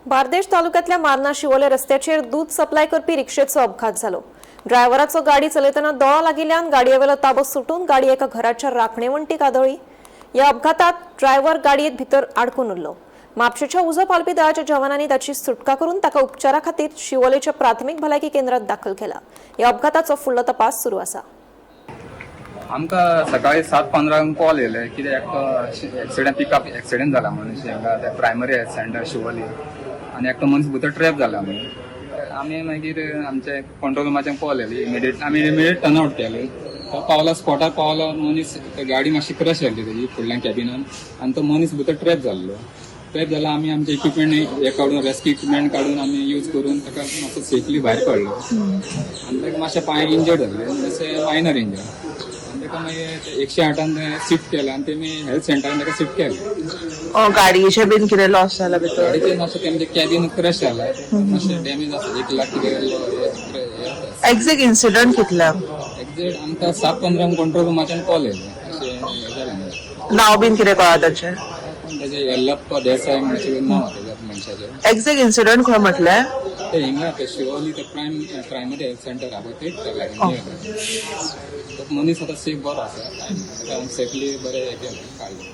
बार्देश तालुक्यातल्या मारना शिवोले रस्त्याचेर दूध सप्लाय करपी रिक्षेचो अपघात जालो। ड्रायव्हराचो गाडी चलयतना दोळा लागिल्ल्यान गाडयेवेलो ताबो सुटून गाडी एका घराच्या राखणेवंटीक आदळ्ळी। ह्या अपघातात ड्रायव्हर गाडयेत भितर आडकून उरलो। म्हापशेच्या उजो पालपी दळाच्या जवानांनी ताची सुटका करून ताका उपचारा खातीर शिवोलेच्या प्राथमीक भलायकी केंद्रात दाखल केला। ह्या अपघाताचो फुडलो तपास सुरू आसा। आमकां सकाळी 7:15 कॉल येयले की एक पिकअप एक्सिडेंट जाला म्हणून हांगा प्रायमरी हेल्थ सेंटर शिवोली आनी एकटो मनीस भितर ट्रॅप जाला म्हणून आमी मागीर आमचे कंट्रोल रुमाच्यान कॉल येयली। इमिडिएट टर्न आउट केलें। तो पावलो स्पॉटार पावलो मनीस गाडी मातशी क्रश जाल्ली तेजी फुडल्यान कॅबिनान आनी तो मनीस भितर ट्रॅप जाल्लो। ट्रॅप जाला आमी आमचे इक्विपमेंट हे काडून रेस्क्यू इक्विपमेंट काडून आमी यूज करून ताका मातसो सेफली भायर काडलो आनी ताका मातशे पांय इंजर्ड जाल्ले मातशे मायनर इंजर्ड। ताका मागीर 108 शिफ्ट केलें आनी तेमी हेल्थ सेंटरान ताका शिफ्ट केलें। गाडयेचे बीन कितें लॉस जाला भितर? गाडयेचें मातशें तेंचे कॅबिन क्रश जाला मातशें डॅमेज आसा 1 लाख कितें। एक्झॅक्ट इन्सिडंट कितल्या? एक्झॅक्ट आमकां 7:15 कंट्रोल रुमाच्यान कॉल येयलो अशें जालें। नाव बीन कितें कळ्ळा ताचें? तेजें येल्लप्पा देसाय म्हणचे नांव तेज्या मनशाचें। एक्झॅक्ट इन्सिडंट खंय म्हटलें? ते हिंगा ते शिवोली ते प्रायमरी हेल्थ सेंटर आहा पळय थंय लागीं। तो मनीस आतां सेफ बरो आसा, सेफली बरें हें केलें काडलें।